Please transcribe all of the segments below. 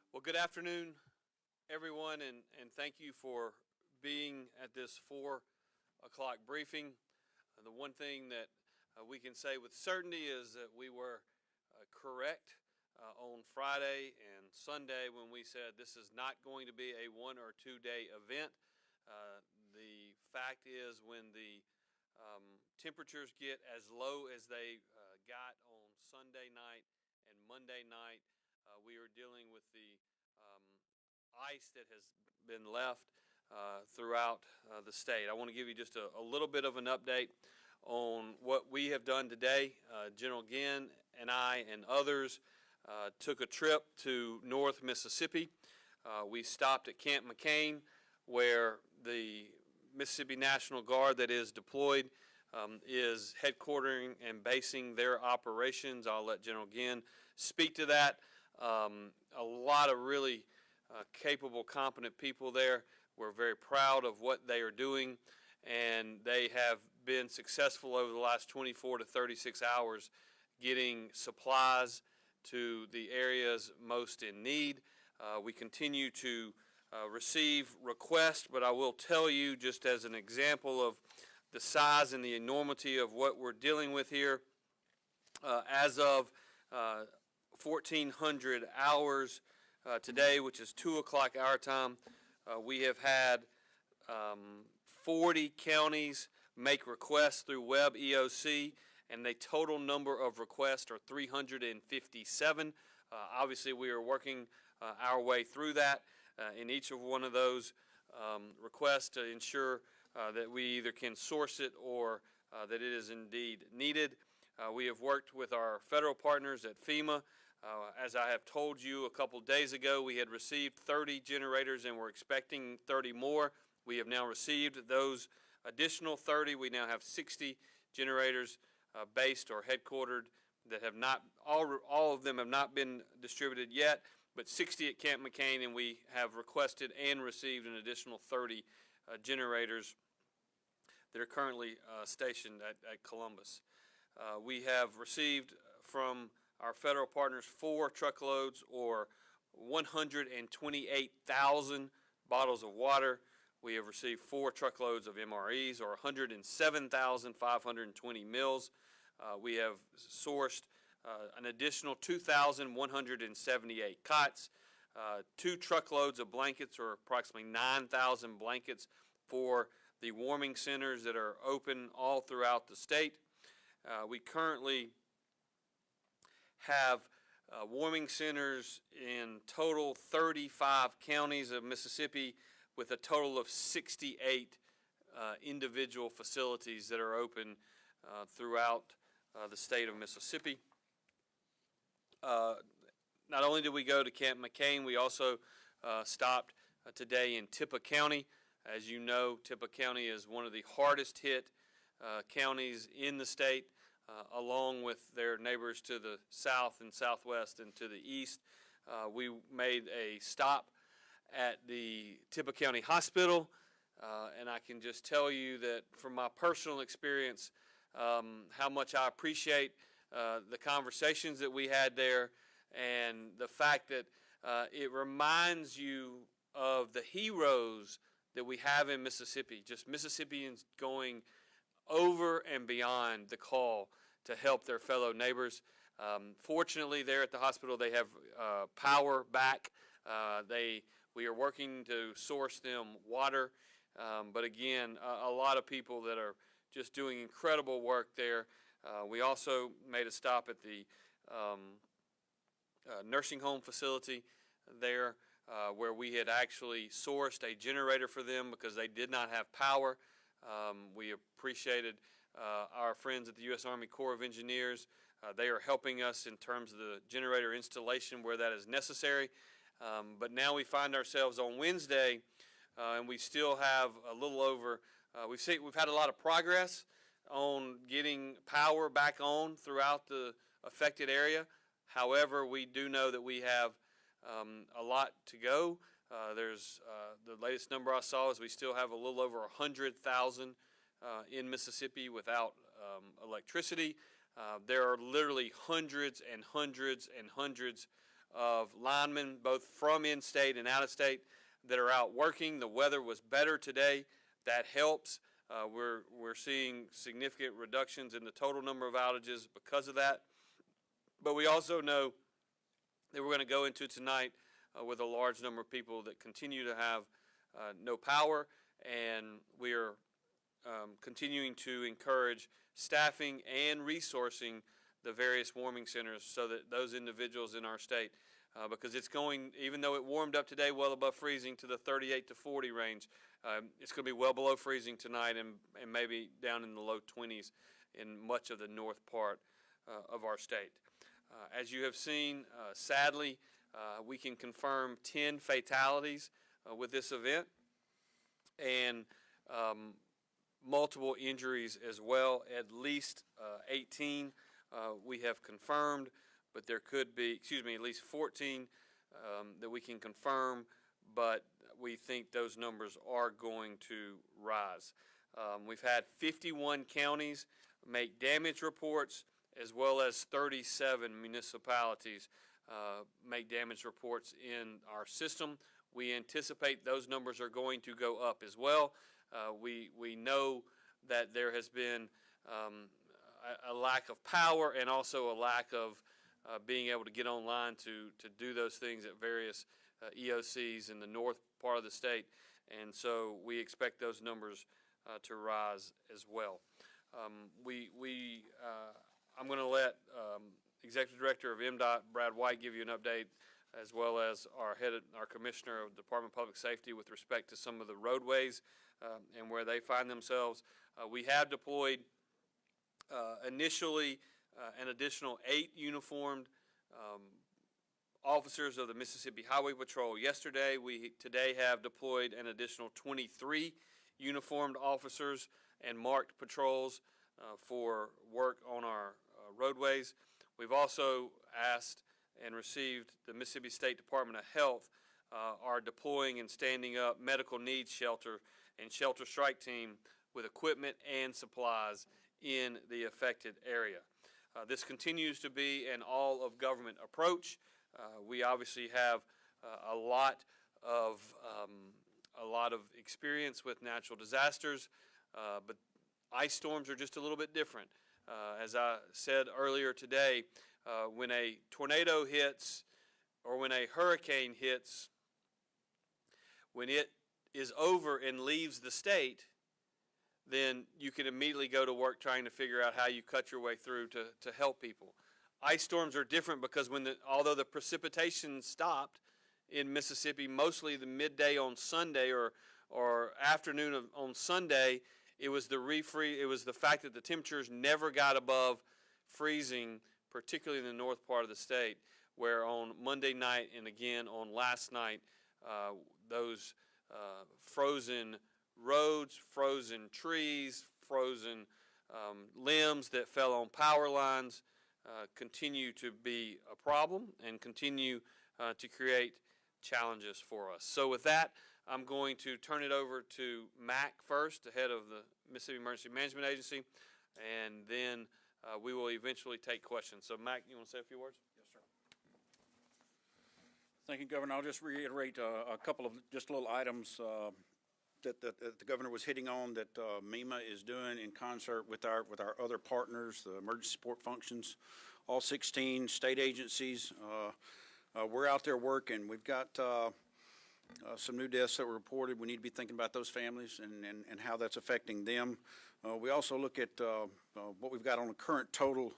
Well, good afternoon, everyone, and thank you for being at this 4 o'clock briefing. The one thing that we can say with certainty is that we were correct on Friday and Sunday when we said this is not going to be a 1 or 2 day event. The fact is, when the temperatures get as low as they got on Sunday night and Monday night, we are dealing with the ice that has been left throughout the state. I want to give you just a little bit of an update on what we have done today. General Ginn and I and others took a trip to North Mississippi. We stopped at Camp McCain, where the Mississippi National Guard that is deployed is headquartering and basing their operations. I'll let General Ginn speak to that. A lot of really capable, competent people there. We're very proud of what they are doing, and they have been successful over the last 24 to 36 hours getting supplies to the areas most in need. We continue to receive requests, but I will tell you, just as an example of the size and the enormity of what we're dealing with here, as of 1400 hours today, which is 2 o'clock our time, we have had 40 counties make requests through Web EOC, and the total number of requests are 357. Obviously, we are working our way through that in each of one of those requests to ensure that we either can source it or that it is indeed needed. We have worked with our federal partners at FEMA. As I have told you a couple days ago, we had received 30 generators and we're expecting 30 more. We have now received those additional 30. We now have 60 generators based or headquartered that have not, all of them have not been distributed yet, but 60 at Camp McCain, and we have requested and received an additional 30 generators that are currently stationed at Columbus. We have received from our federal partners 4 truckloads or 128,000 bottles of water. We have received 4 truckloads of MREs or 107,520 meals. We have sourced an additional 2,178 cots, 2 truckloads of blankets or approximately 9,000 blankets for the warming centers that are open all throughout the state. We currently have warming centers in total 35 counties of Mississippi with a total of 68 individual facilities that are open throughout the state of Mississippi. Not only did we go to Camp McCain, we also stopped today in Tippah County. As you know, Tippah County is one of the hardest hit counties in the state, along with their neighbors to the south and southwest and to the east. We made a stop at the Tippah County Hospital, and I can just tell you that from my personal experience, how much I appreciate the conversations that we had there, and the fact that it reminds you of the heroes that we have in Mississippi, just Mississippians going over and beyond the call to help their fellow neighbors. Fortunately, there at the hospital, they have power back. We are working to source them water, but again, a lot of people that are just doing incredible work there. We also made a stop at the nursing home facility there, where we had actually sourced a generator for them because they did not have power. We appreciated our friends at the U.S. Army Corps of Engineers. They are helping us in terms of the generator installation where that is necessary. But now we find ourselves on Wednesday, and we still have a little over, we've had a lot of progress on getting power back on throughout the affected area. However, we do know that we have a lot to go. There's the latest number I saw is we still have a little over 100,000 in Mississippi without electricity. There are literally hundreds and hundreds and hundreds of linemen, both from in-state and out-of-state, that are out working. The weather was better today. That helps. We're seeing significant reductions in the total number of outages because of that. But we also know that we're going to go into tonight with a large number of people that continue to have no power, and we are continuing to encourage staffing and resourcing the various warming centers so that those individuals in our state, because it's going, even though it warmed up today well above freezing to the 38 to 40 range, it's going to be well below freezing tonight and maybe down in the low 20s in much of the north part of our state. As you have seen, sadly, we can confirm 10 fatalities with this event, and multiple injuries as well, at least 18 we have confirmed, but there could be, at least 14 that we can confirm, but we think those numbers are going to rise. We've had 51 counties make damage reports, as well as 37 municipalities make damage reports in our system. We anticipate those numbers are going to go up as well. We know that there has been a lack of power and also a lack of being able to get online to do those things at various EOCs in the north part of the state, and so we expect those numbers to rise as well. I'm going to let Executive Director of MDOT, Brad White, give you an update, as well as our Commissioner of the Department of Public Safety with respect to some of the roadways and where they find themselves. We have deployed initially an additional 8 uniformed officers of the Mississippi Highway Patrol yesterday. We today have deployed an additional 23 uniformed officers and marked patrols for work on our roadways. We've also asked and received the Mississippi State Department of Health are deploying and standing up medical needs shelter and shelter strike team with equipment and supplies in the affected area. This continues to be an all-of-government approach. We obviously have a lot of experience with natural disasters, but ice storms are just a little bit different. As I said earlier today, when a tornado hits or when a hurricane hits, when it is over and leaves the state, then you can immediately go to work trying to figure out how you cut your way through to help people. Ice storms are different because although the precipitation stopped in Mississippi, mostly the midday on Sunday or afternoon on Sunday, it was the fact that the temperatures never got above freezing, particularly in the north part of the state, where on Monday night and again on last night, those frozen roads, frozen trees, frozen limbs that fell on power lines continue to be a problem and continue to create challenges for us. So with that, I'm going to turn it over to Mac first, the head of the Mississippi Emergency Management Agency, and then we will eventually take questions. So Mac, you want to say a few words? Yes, sir. Thank you, Governor. I'll just reiterate a couple of just little items that the Governor was hitting on that MEMA is doing in concert with our other partners, the emergency support functions, all 16 state agencies. We're out there working. We've got some new deaths that were reported. We need to be thinking about those families and how that's affecting them. We also look at what we've got on the current total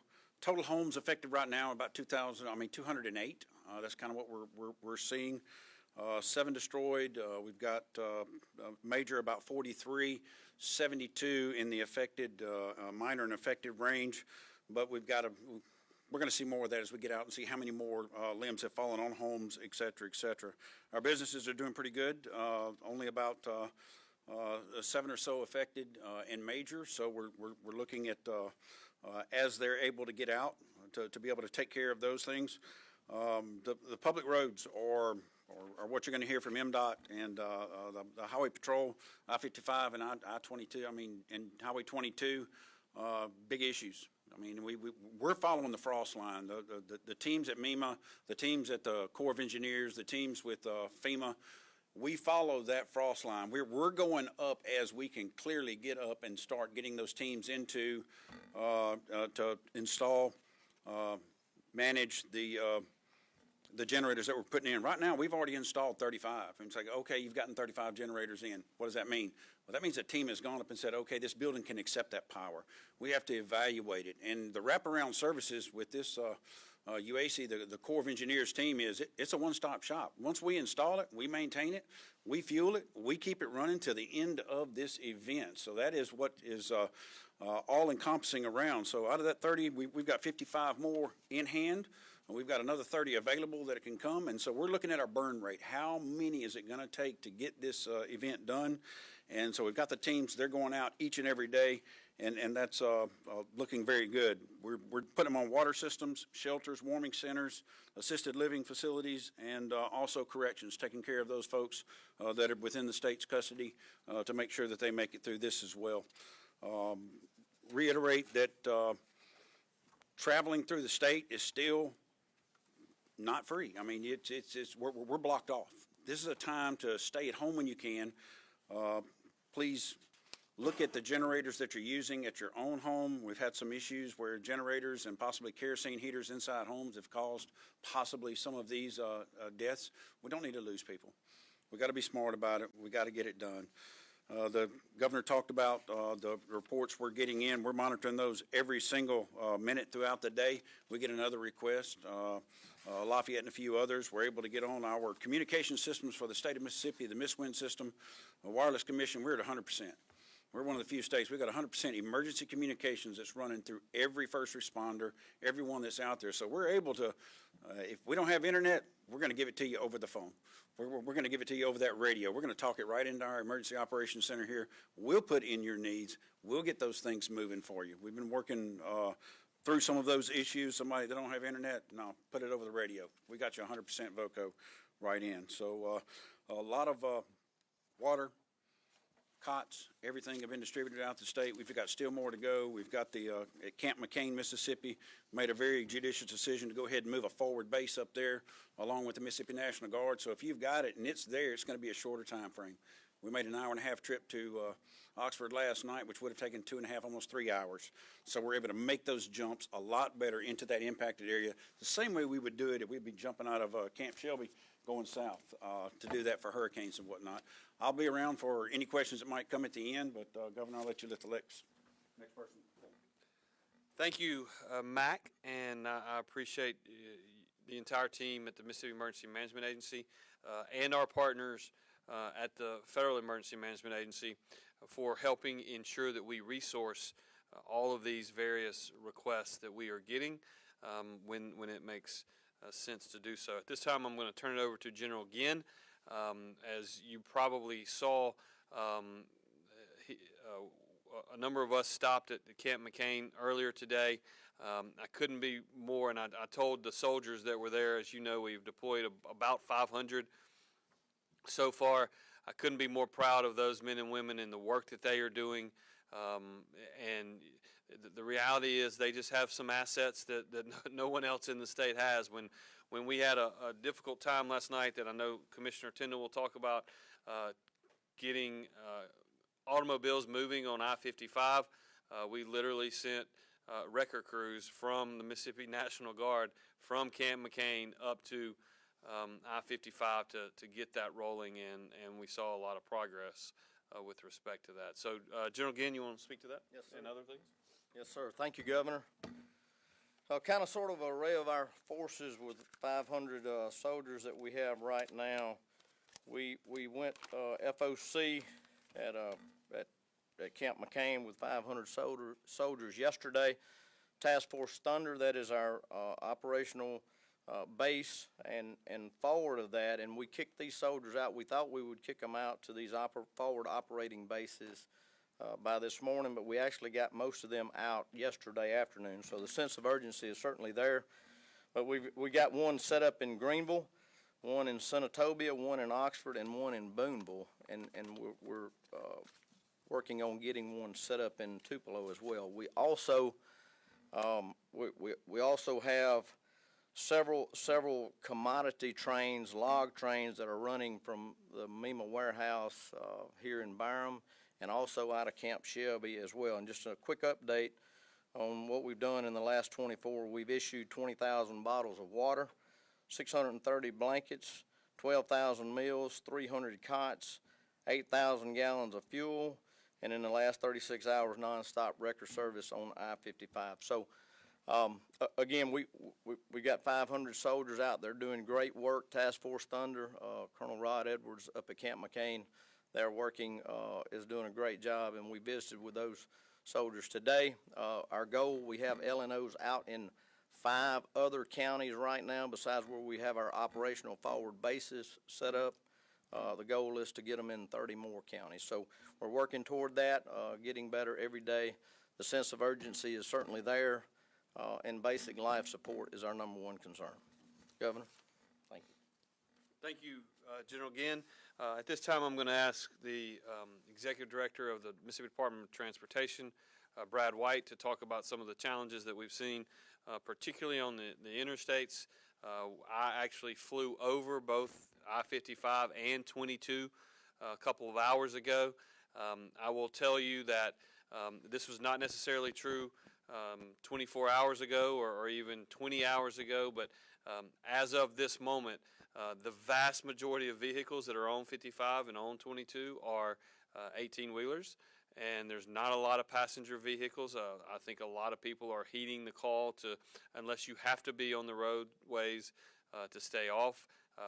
homes affected right now, about 208. That's kind of what we're seeing. 7 destroyed. We've got major about 43, 72 in the affected, minor and affected range. But we're going to see more of that as we get out and see how many more limbs have fallen on homes, et cetera, et cetera. Our businesses are doing pretty good. Only about 7 or so affected in major. So we're looking at as they're able to get out to be able to take care of those things. The public roads are what you're going to hear from MDOT and the Highway Patrol, I-55 and I-22, and Highway 22, big issues. I mean, we're following the frost line. The teams at MEMA, the teams at the Corps of Engineers, the teams with FEMA, we follow that frost line. We're going up as we can clearly get up and start getting those teams into to install, manage the generators that we're putting in. Right now, we've already installed 35. And it's like, okay, you've gotten 35 generators in. What does that mean? Well, that means a team has gone up and said, okay, this building can accept that power. We have to evaluate it. And the wraparound services with this UAC, the Corps of Engineers team, it's a one-stop shop. Once we install it, we maintain it, we fuel it, we keep it running to the end of this event. So that is what is all-encompassing around. So out of that 30, we've got 55 more in hand. We've got another 30 available that it can come, and so we're looking at our burn rate. How many is it going to take to get this event done? And so we've got the teams, they're going out each and every day, and that's looking very good. We're putting them on water systems, shelters, warming centers, assisted living facilities, and also corrections, taking care of those folks that are within the state's custody to make sure that they make it through this as well. Reiterate that traveling through the state is still not free. I mean, we're blocked off. This is a time to stay at home when you can. Please look at the generators that you're using at your own home. We've had some issues where generators and possibly kerosene heaters inside homes have caused possibly some of these deaths. We don't need to lose people. We got to be smart about it. We got to get it done. The governor talked about the reports we're getting in. We're monitoring those every single minute throughout the day. We get another request. Lafayette and a few others were able to get on our communication systems for the state of Mississippi, the MISWIN system, the Wireless Commission. We're at 100%. We're one of the few states. We've got 100% emergency communications that's running through every first responder, everyone that's out there. So we're able to, if we don't have internet, we're going to give it to you over the phone. We're going to give it to you over that radio. We're going to talk it right into our emergency operations center here. We'll put in your needs. We'll get those things moving for you. We've been working through some of those issues. Somebody that don't have internet, no, put it over the radio. We got you 100% VOCO right in. So a lot of water, cots, everything have been distributed out the state. We've got still more to go. We've got the at Camp McCain, Mississippi, made a very judicious decision to go ahead and move a forward base up there along with the Mississippi National Guard. So if you've got it and it's there, it's going to be a shorter time frame. We made an hour-and-a-half trip to Oxford last night, which would have taken 2.5, almost 3 hours. So we're able to make those jumps a lot better into that impacted area, the same way we would do it if we'd be jumping out of Camp Shelby going south to do that for hurricanes and whatnot. I'll be around for any questions that might come at the end, but Governor, I'll let you lift the next person. Thank you, Mac, and I appreciate the entire team at the Mississippi Emergency Management Agency and our partners at the Federal Emergency Management Agency for helping ensure that we resource all of these various requests that we are getting when it makes sense to do so. At this time, I'm going to turn it over to General Ginn. As you probably saw, a number of us stopped at Camp McCain earlier today. I couldn't be more, and I told the soldiers that were there, as you know, we've deployed about 500 so far. I couldn't be more proud of those men and women and the work that they are doing. And the reality is they just have some assets that no one else in the state has. When we had a difficult time last night that I know Commissioner Tyndall will talk about, getting automobiles moving on I-55, we literally sent wrecker crews from the Mississippi National Guard from Camp McCain up to I-55 to get that rolling in, and we saw a lot of progress with respect to that. So, General Ginn, you want to speak to that? Yes, sir. And other things? Yes, sir. Thank you, Governor. Kind of sort of array of our forces with 500 soldiers that we have right now. We went FOC at Camp McCain with 500 soldiers yesterday. Task Force Thunder, that is our operational base, and forward of that, and we kicked these soldiers out. We thought we would kick them out to these forward operating bases by this morning, but we actually got most of them out yesterday afternoon. So the sense of urgency is certainly there. But we got one set up in Greenville, one in Senatobia, one in Oxford, and one in Boonville, and we're working on getting one set up in Tupelo as well. We also We also have several commodity trains, log trains that are running from the MEMA warehouse here in Byram and also out of Camp Shelby as well. And just a quick update on what we've done in the last 24, we've issued 20,000 bottles of water, 630 blankets, 12,000 meals, 300 cots, 8,000 gallons of fuel, and in the last 36 hours, nonstop record service on I-55. So, again, we got 500 soldiers out there doing great work. Task Force Thunder, Colonel Rod Edwards up at Camp McCain, they're working, is doing a great job, and we visited with those soldiers today. Our goal, we have LNOs out in 5 other counties right now besides where we have our operational forward bases set up. The goal is to get them in 30 more counties. So we're working toward that, getting better every day. The sense of urgency is certainly there, and basic life support is our #1 concern. Governor, thank you. Thank you, General Ginn. At this time, I'm going to ask the Executive Director of the Mississippi Department of Transportation, Brad White, to talk about some of the challenges that we've seen, particularly on the interstates. I actually flew over both I-55 and 22 a couple of hours ago. I will tell you that this was not necessarily true 24 hours ago or even 20 hours ago, but as of this moment, the vast majority of vehicles that are on 55 and on 22 are 18-wheelers, and there's not a lot of passenger vehicles. I think a lot of people are heeding the call to, unless you have to be on the roadways, to stay off.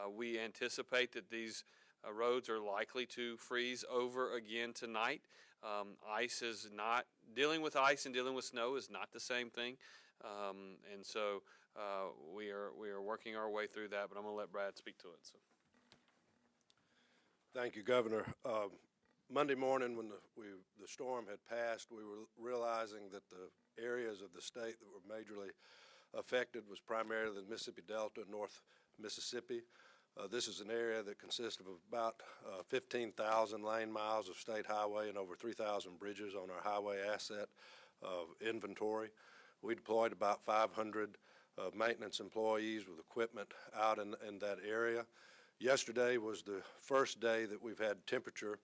We anticipate that these roads are likely to freeze over again tonight. Ice is not, dealing with ice and dealing with snow is not the same thing, and so we are working our way through that, but I'm going to let Brad speak to it. So. Thank you, Governor. Monday morning when the storm had passed, we were realizing that the areas of the state that were majorly affected was primarily the Mississippi Delta, North Mississippi. This is an area that consists of about 15,000 lane miles of state highway and over 3,000 bridges on our highway asset inventory. We deployed about 500 maintenance employees with equipment out in that area. Yesterday was the first day that we've had temperature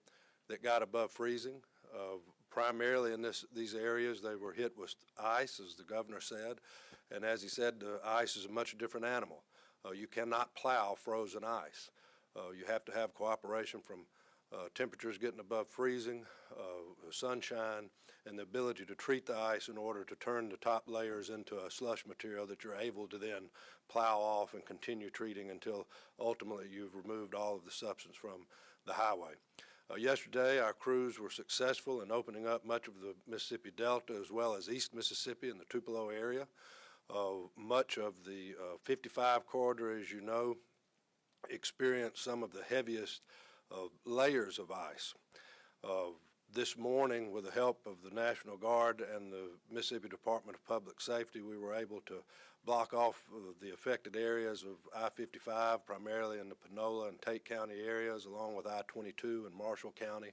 that got above freezing. Primarily in these areas, they were hit with ice, as the governor said, and as he said, the ice is a much different animal. You cannot plow frozen ice. You have to have cooperation from temperatures getting above freezing, sunshine, and the ability to treat the ice in order to turn the top layers into a slush material that you're able to then plow off and continue treating until ultimately you've removed all of the substance from the highway. Yesterday, our crews were successful in opening up much of the Mississippi Delta as well as East Mississippi in the Tupelo area. Much of the 55 corridor, as you know, experienced some of the heaviest layers of ice. This morning, with the help of the National Guard and the Mississippi Department of Public Safety, we were able to block off the affected areas of I-55, primarily in the Panola and Tate County areas, along with I-22 and Marshall County,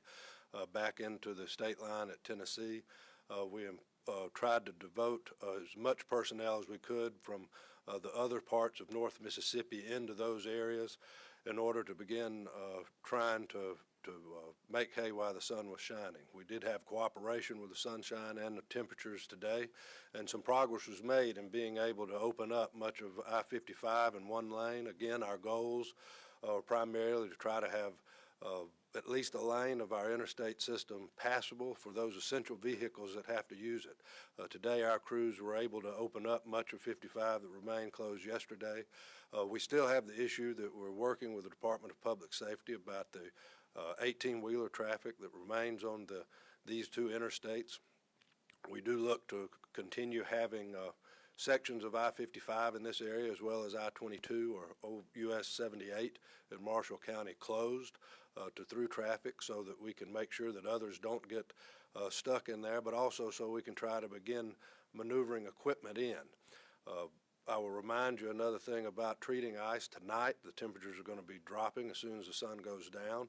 back into the state line at Tennessee. We tried to devote as much personnel as we could from the other parts of North Mississippi into those areas in order to begin trying to make hay while the sun was shining. We did have cooperation with the sunshine and the temperatures today, and some progress was made in being able to open up much of I-55 in one lane. Again, our goals are primarily to try to have at least a lane of our interstate system passable for those essential vehicles that have to use it. Today, our crews were able to open up much of 55 that remained closed yesterday. We still have the issue that we're working with the Department of Public Safety about the 18-wheeler traffic that remains on these two interstates. We do look to continue having sections of I-55 in this area as well as I-22 or US 78 in Marshall County closed to through traffic so that we can make sure that others don't get stuck in there, but also so we can try to begin maneuvering equipment in. I will remind you another thing about treating ice. Tonight, the temperatures are going to be dropping as soon as the sun goes down.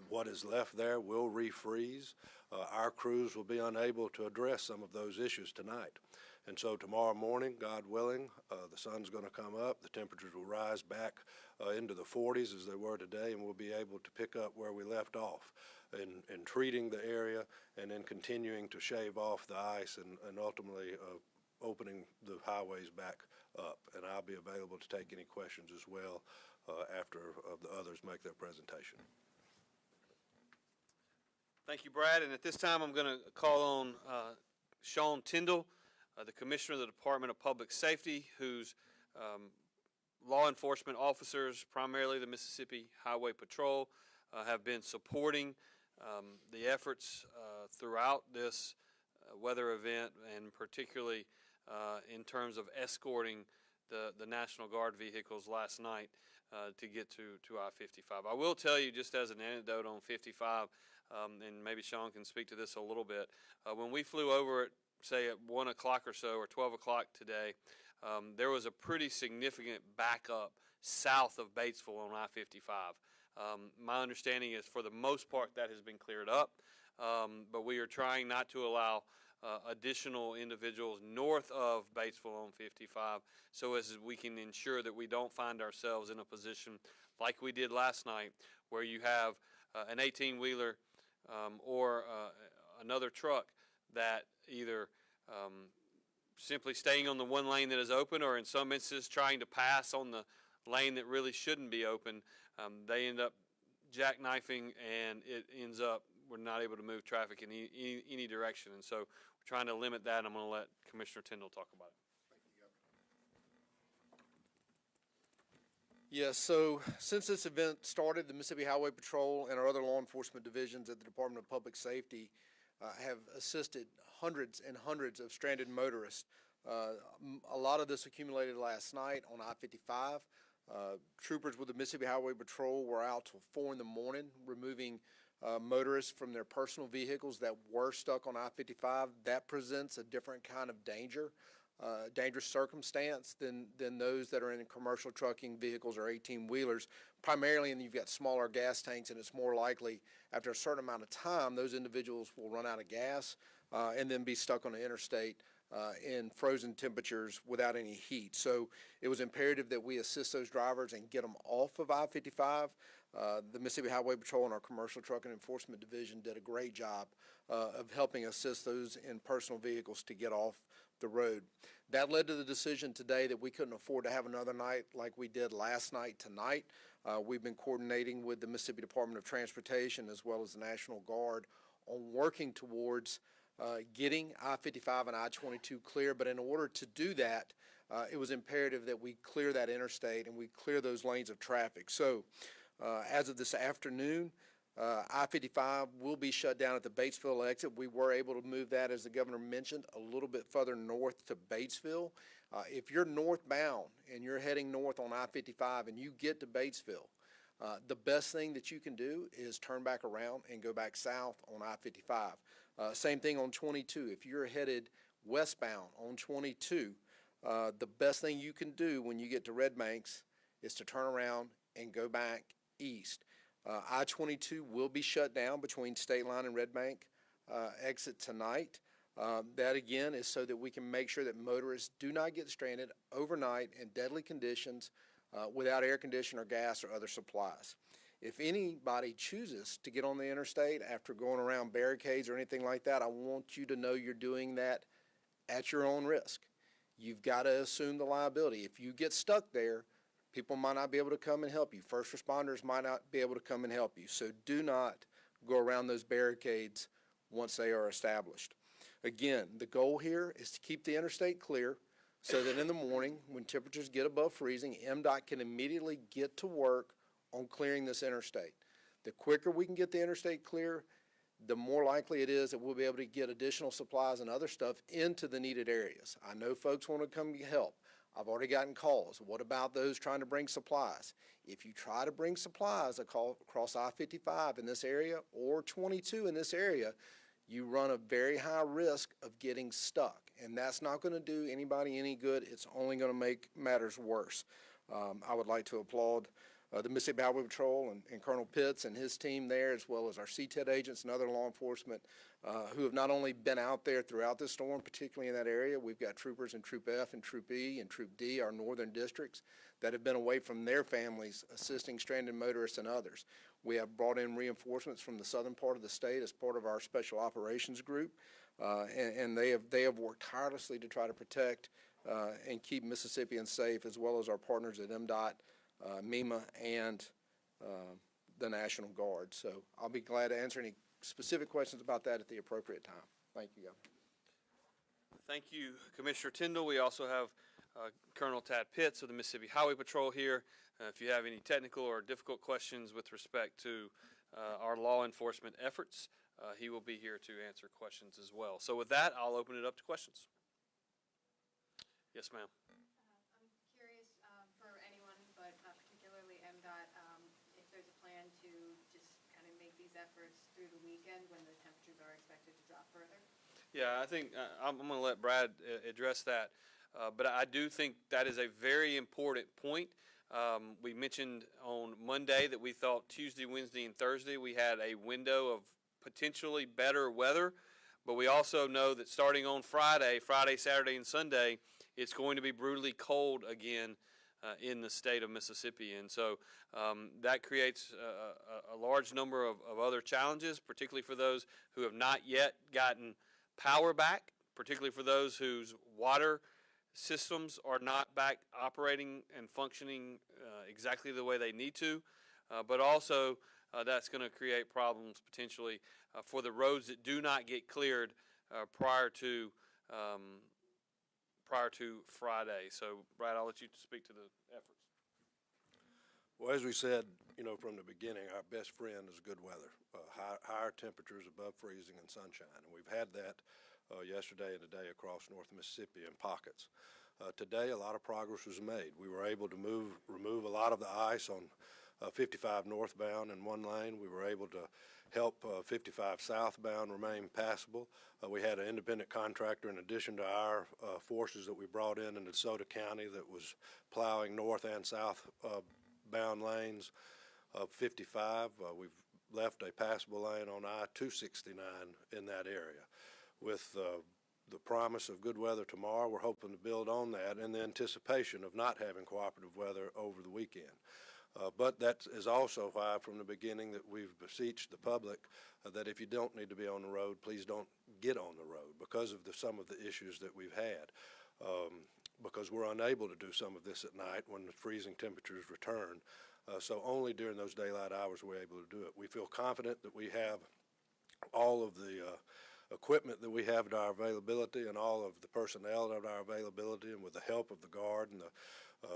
What is left there will refreeze. Our crews will be unable to address some of those issues tonight. And so tomorrow morning, God willing, the sun's going to come up, the temperatures will rise back into the 40s as they were today, and we'll be able to pick up where we left off in treating the area and then continuing to shave off the ice and ultimately opening the highways back up. And I'll be available to take any questions as well after the others make their presentation. Thank you, Brad. And at this time, I'm going to call on Sean Tyndall, the Commissioner of the Department of Public Safety, whose law enforcement officers, primarily the Mississippi Highway Patrol, have been supporting the efforts throughout this weather event, and particularly in terms of escorting the National Guard vehicles last night to get to I-55. I will tell you, just as an anecdote on 55, and maybe Sean can speak to this a little bit, when we flew over it, say at 1 o'clock or so, or 12 o'clock today, there was a pretty significant backup south of Batesville on I-55. My understanding is for the most part that has been cleared up, but we are trying not to allow additional individuals north of Batesville on 55 so as we can ensure that we don't find ourselves in a position like we did last night where you have an 18-wheeler or another truck that either simply staying on the one lane that is open, or in some instances trying to pass on the lane that really shouldn't be open. They end up jackknifing, and it ends up we're not able to move traffic in any direction. And so we're trying to limit that. I'm going to let Commissioner Tyndall talk about it. Yes, so since this event started, the Mississippi Highway Patrol and our other law enforcement divisions at the Department of Public Safety have assisted hundreds and hundreds of stranded motorists. A lot of this accumulated last night on I-55. Troopers with the Mississippi Highway Patrol were out till 4 in the morning removing motorists from their personal vehicles that were stuck on I-55. That presents a different kind of dangerous circumstance than those that are in commercial trucking vehicles or 18-wheelers, primarily, and you've got smaller gas tanks, and it's more likely after a certain amount of time those individuals will run out of gas and then be stuck on the interstate in frozen temperatures without any heat. So it was imperative that we assist those drivers and get them off of I-55. The Mississippi Highway Patrol and our Commercial Trucking Enforcement Division did a great job of helping assist those in personal vehicles to get off the road. That led to the decision today that we couldn't afford to have another night like we did last night tonight. We've been coordinating with the Mississippi Department of Transportation as well as the National Guard on working towards getting I-55 and I-22 clear, but in order to do that, it was imperative that we clear that interstate and we clear those lanes of traffic. So as of this afternoon, I-55 will be shut down at the Batesville exit. We were able to move that, as the governor mentioned, a little bit further north to Batesville. If you're northbound and you're heading north on I-55 and you get to Batesville, the best thing that you can do is turn back around and go back south on I-55. Same thing on 22. If you're headed westbound on 22, the best thing you can do when you get to Red Banks is to turn around and go back east. I-22 will be shut down between State Line and Red Bank exit tonight. That again is so that we can make sure that motorists do not get stranded overnight in deadly conditions without air conditioning or gas or other supplies. If anybody chooses to get on the interstate after going around barricades or anything like that, I want you to know you're doing that at your own risk. You've got to assume the liability. If you get stuck there, people might not be able to come and help you. First responders might not be able to come and help you. So do not go around those barricades once they are established. Again, the goal here is to keep the interstate clear so that in the morning when temperatures get above freezing, MDOT can immediately get to work on clearing this interstate. The quicker we can get the interstate clear, the more likely it is that we'll be able to get additional supplies and other stuff into the needed areas. I know folks want to come help. I've already gotten calls. What about those trying to bring supplies? If you try to bring supplies across I-55 in this area or 22 in this area, you run a very high risk of getting stuck. And that's not going to do anybody any good. It's only going to make matters worse. I would like to applaud the Mississippi Highway Patrol and Colonel Pitts and his team there, as well as our CTED agents and other law enforcement who have not only been out there throughout this storm, particularly in that area. We've got troopers in Troop F and Troop E and Troop D, our northern districts, that have been away from their families assisting stranded motorists and others. We have brought in reinforcements from the southern part of the state as part of our special operations group, and they have worked tirelessly to try to protect and keep Mississippians safe, as well as our partners at MDOT, MEMA, and the National Guard. So I'll be glad to answer any specific questions about that at the appropriate time. Thank you, Governor. Thank you, Commissioner Tyndall. We also have Colonel Tate Pitts of the Mississippi Highway Patrol here. If you have any technical or difficult questions with respect to our law enforcement efforts, he will be here to answer questions as well. So with that, I'll open it up to questions. Yes, ma'am. I'm curious for anyone, but particularly MDOT, if there's a plan to just kind of make these efforts through the weekend when the temperatures are expected to drop further? Yeah, I think I'm going to let Brad address that, but I do think that is a very important point. We mentioned on Monday that we thought Tuesday, Wednesday, and Thursday we had a window of potentially better weather, but we also know that starting on Friday, Saturday, and Sunday, it's going to be brutally cold again in the state of Mississippi. And so that creates a large number of other challenges, particularly for those who have not yet gotten power back, particularly for those whose water systems are not back operating and functioning exactly the way they need to, but also that's going to create problems potentially for the roads that do not get cleared prior to Friday. So, Brad, I'll let you speak to the efforts. Well, as we said, from the beginning, our best friend is good weather, higher temperatures above freezing and sunshine. And we've had that yesterday and today across North Mississippi in pockets. Today, a lot of progress was made. We were able to remove a lot of the ice on 55 northbound in one lane. We were able to help 55 southbound remain passable. We had an independent contractor in addition to our forces that we brought in DeSoto County that was plowing north and southbound lanes of 55. We've left a passable lane on I-269 in that area. With the promise of good weather tomorrow, we're hoping to build on that in the anticipation of not having cooperative weather over the weekend. But that is also why from the beginning that we've beseeched the public that if you don't need to be on the road, please don't get on the road because of some of the issues that we've had. Because we're unable to do some of this at night when the freezing temperatures return. So only during those daylight hours we're able to do it. We feel confident that we have all of the equipment that we have at our availability and all of the personnel at our availability, and with the help of the Guard and the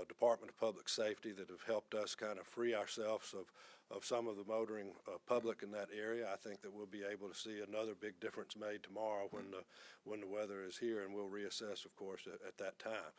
Department of Public Safety that have helped us kind of free ourselves of some of the motoring public in that area. I think that we'll be able to see another big difference made tomorrow when the weather is here, and we'll reassess, of course, at that time.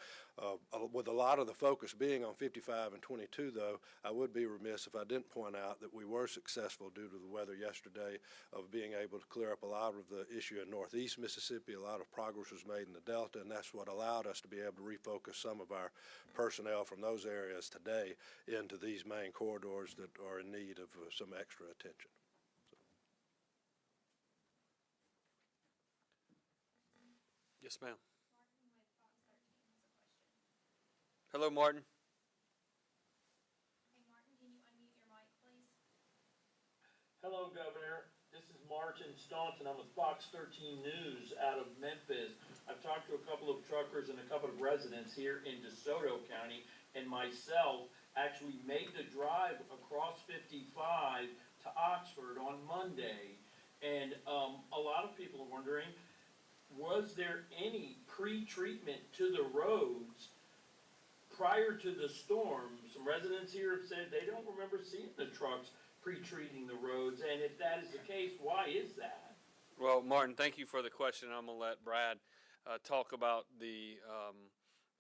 With a lot of the focus being on 55 and 22, though, I would be remiss if I didn't point out that we were successful due to the weather yesterday of being able to clear up a lot of the issue in northeast Mississippi. A lot of progress was made in the Delta, and that's what allowed us to be able to refocus some of our personnel from those areas today into these main corridors that are in need of some extra attention. Yes, ma'am. Hello, Martin. Hey, Martin, can you unmute your mic, please? Hello, Governor. This is Martin Staunton. I'm with Fox 13 News out of Memphis. I've talked to a couple of truckers and a couple of residents here in DeSoto County, and myself actually made the drive across 55 to Oxford on Monday. And a lot of people are wondering, was there any pre-treatment to the roads prior to the storm? Some residents here have said they don't remember seeing the trucks pre-treating the roads, and if that is the case, why is that? Well, Martin, thank you for the question. I'm going to let Brad talk about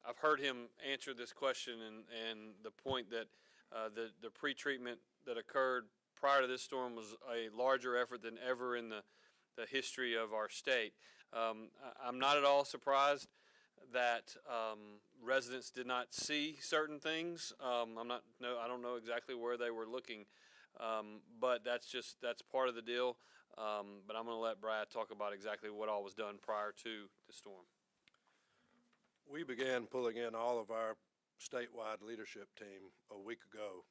I've heard him answer this question and the point that the pre-treatment that occurred prior to this storm was a larger effort than ever in the history of our state. I'm not at all surprised that residents did not see certain things. I don't know exactly where they were looking, but that's part of the deal. But I'm going to let Brad talk about exactly what all was done prior to the storm. We began pulling in all of our statewide leadership team a week ago,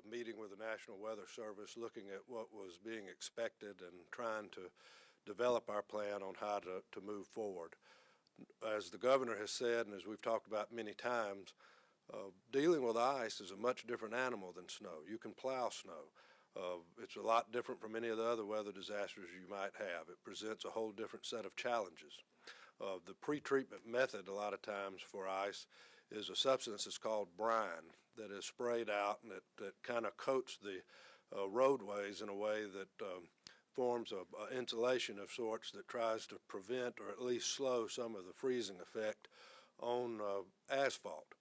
meeting with the National Weather Service, looking at what was being expected and trying to develop our plan on how to move forward. As the governor has said, and as we've talked about many times, dealing with ice is a much different animal than snow. You can plow snow. It's a lot different from any of the other weather disasters you might have. It presents a whole different set of challenges. The pre-treatment method a lot of times for ice is a substance that's called brine that is sprayed out, and that kind of coats the roadways in a way that forms an insulation of sorts that tries to prevent or at least slow some of the freezing effect on asphalt.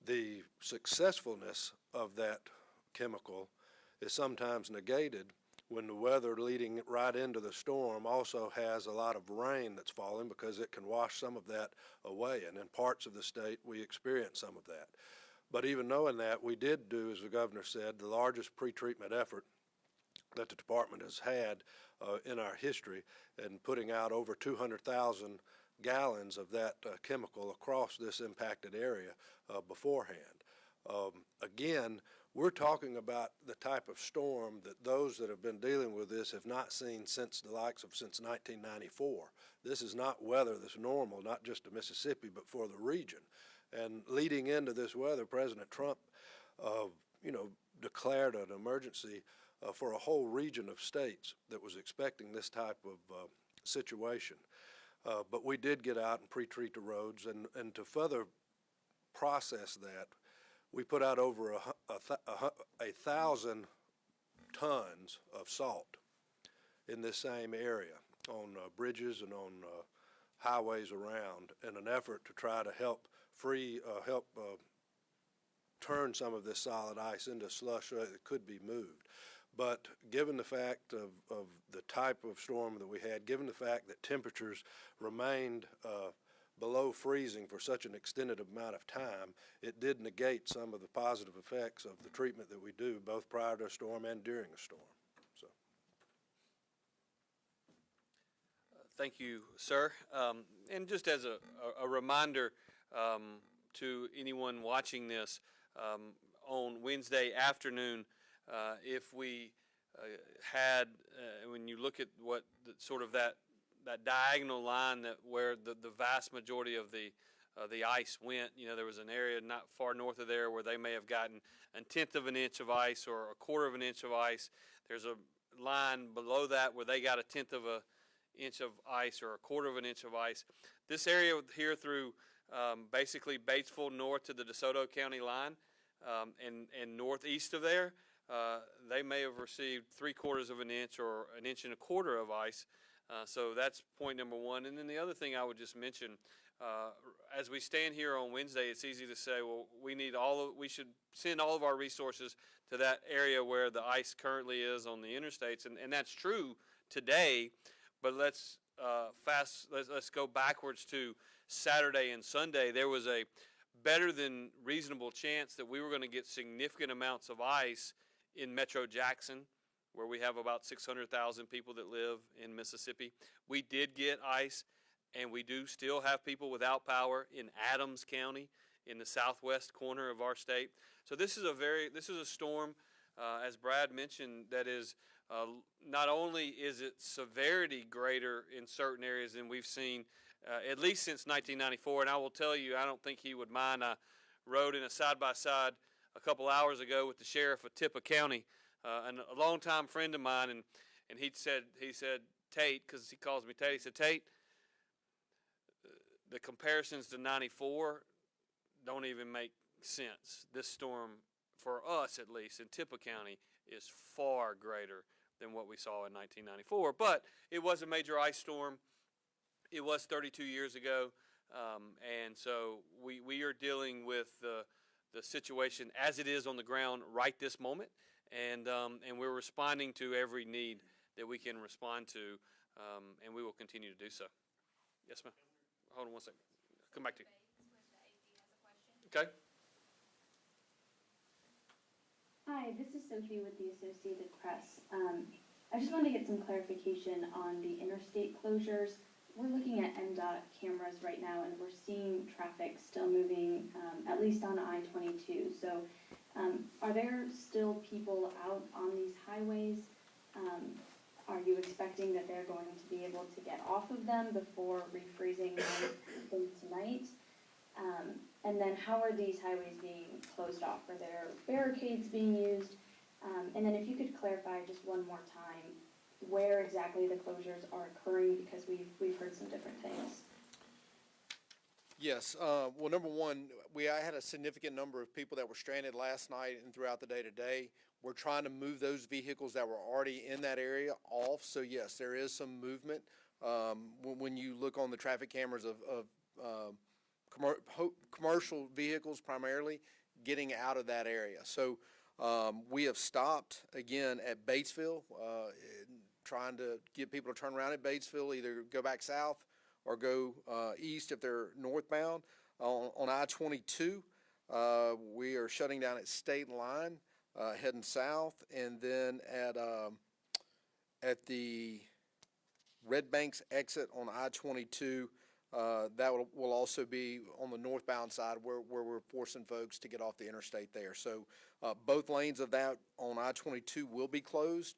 The successfulness of that chemical is sometimes negated when the weather leading right into the storm also has a lot of rain that's falling, because it can wash some of that away. And in parts of the state, we experience some of that. But even knowing that, we did do, as the governor said, the largest pre-treatment effort that the department has had in our history, and putting out over 200,000 gallons of that chemical across this impacted area beforehand. Again, we're talking about the type of storm that those that have been dealing with this have not seen since 1994. This is not weather that's normal, not just to Mississippi, but for the region. And leading into this weather, President Trump, declared an emergency for a whole region of states that was expecting this type of situation. But we did get out and pre-treat the roads, and to further process that, we put out over 1,000 tons of salt in this same area on bridges and on highways around, in an effort to try to help turn some of this solid ice into slush so that could be moved. But given the fact of the type of storm that we had, given the fact that temperatures remained below freezing for such an extended amount of time, it did negate some of the positive effects of the treatment that we do, both prior to a storm and during a storm. So, thank you, sir. And just as a reminder to anyone watching this, on Wednesday afternoon, if we had, when you look at what that diagonal line where the vast majority of the ice went, there was an area not far north of there where they may have gotten a tenth of an inch of ice or a quarter of an inch of ice. There's a line below that where they got a tenth of an inch of ice or a quarter of an inch of ice. This area here through basically Batesville north to the DeSoto County line, and northeast of there, they may have received 3/4 of an inch or an inch and a quarter of ice. So that's point number one. And then the other thing I would just mention, as we stand here on Wednesday, it's easy to say, well, we should send all of our resources to that area where the ice currently is on the interstates, and that's true today. But let's go backwards to Saturday and Sunday. There was a better than reasonable chance that we were going to get significant amounts of ice in Metro Jackson, where we have about 600,000 people that live in Mississippi. We did get ice, and we do still have people without power in Adams County, in the southwest corner of our state. So this is a storm, as Brad mentioned, that is not only is its severity greater in certain areas than we've seen at least since 1994, and I will tell you, I don't think he would mind. I rode in a side-by-side a couple hours ago with the sheriff of Tippah County, and a longtime friend of mine, and he said, Tate, because he calls me Tate, he said, Tate, the comparisons to 94 don't even make sense. This storm, for us at least, in Tippah County, is far greater than what we saw in 1994. But it was a major ice storm. It was 32 years ago, and so we are dealing with the situation as it is on the ground right this moment, and we're responding to every need that we can respond to, and we will continue to do so. Yes, ma'am. Hold on one second. come back to you. Okay. Hi, this is Sophie with the Associated Press. I just wanted to get some clarification on the interstate closures. We're looking at MDOT cameras right now, and we're seeing traffic still moving, at least on I-22. So, are there still people out on these highways? Are you expecting that they're going to be able to get off of them before refreezing them tonight? And then how are these highways being closed off? Are there barricades being used? And then if you could clarify just one more time where exactly the closures are occurring, because we've heard some different things. Yes, well, number one, I had a significant number of people that were stranded last night and throughout the day today. We're trying to move those vehicles that were already in that area off, so yes, there is some movement. When you look on the traffic cameras of commercial vehicles primarily getting out of that area. So we have stopped again at Batesville, trying to get people to turn around at Batesville, either go back south or go east if they're northbound. On I-22, we are shutting down at State Line, heading south, and then at the Red Banks exit on I-22, that will also be on the northbound side where we're forcing folks to get off the interstate there. So both lanes of that on I-22 will be closed.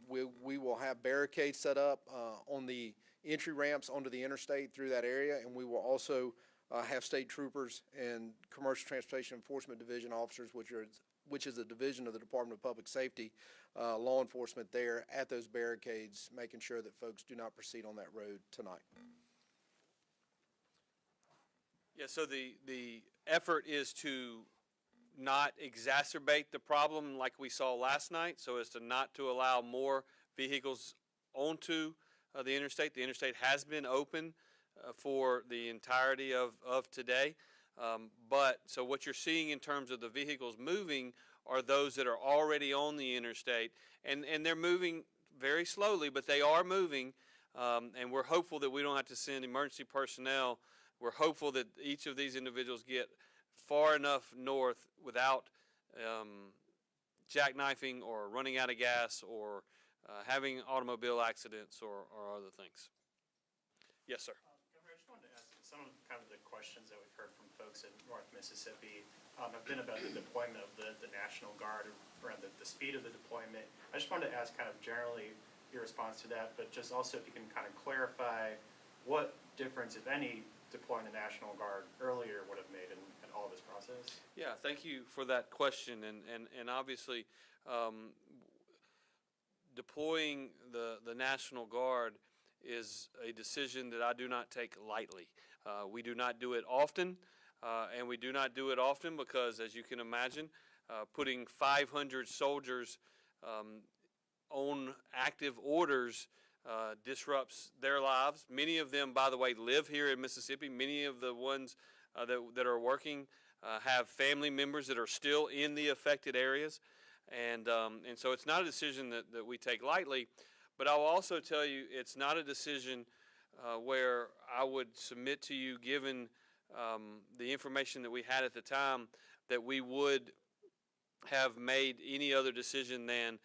We will have barricades set up on the entry ramps onto the interstate through that area, and we will also have state troopers and Commercial Transportation Enforcement Division officers, which is a division of the Department of Public Safety, law enforcement there at those barricades, making sure that folks do not proceed on that road tonight. Yeah, so the effort is to not exacerbate the problem like we saw last night, so as to not to allow more vehicles onto the interstate. The interstate has been open for the entirety of today, but so what you're seeing in terms of the vehicles moving are those that are already on the interstate, and they're moving very slowly, but they are moving, and we're hopeful that we don't have to send emergency personnel. We're hopeful that each of these individuals get far enough north without jackknifing or running out of gas or having automobile accidents or other things. Yes, sir. Governor, I just wanted to ask, some of kind of the questions that we've heard from folks in North Mississippi have been about the deployment of the National Guard, around the speed of the deployment. I just wanted to ask kind of generally your response to that, but just also if you can kind of clarify what difference, if any, deploying the National Guard earlier would have made in all this process? Yeah, thank you for that question. And obviously, deploying the National Guard is a decision that I do not take lightly. We do not do it often, and we do not do it often because, as you can imagine, putting 500 soldiers on active orders disrupts their lives. Many of them, by the way, live here in Mississippi. Many of the ones that are working have family members that are still in the affected areas. And so it's not a decision that we take lightly, but I will also tell you it's not a decision where I would submit to you, given the information that we had at the time, that we would have made any other decision than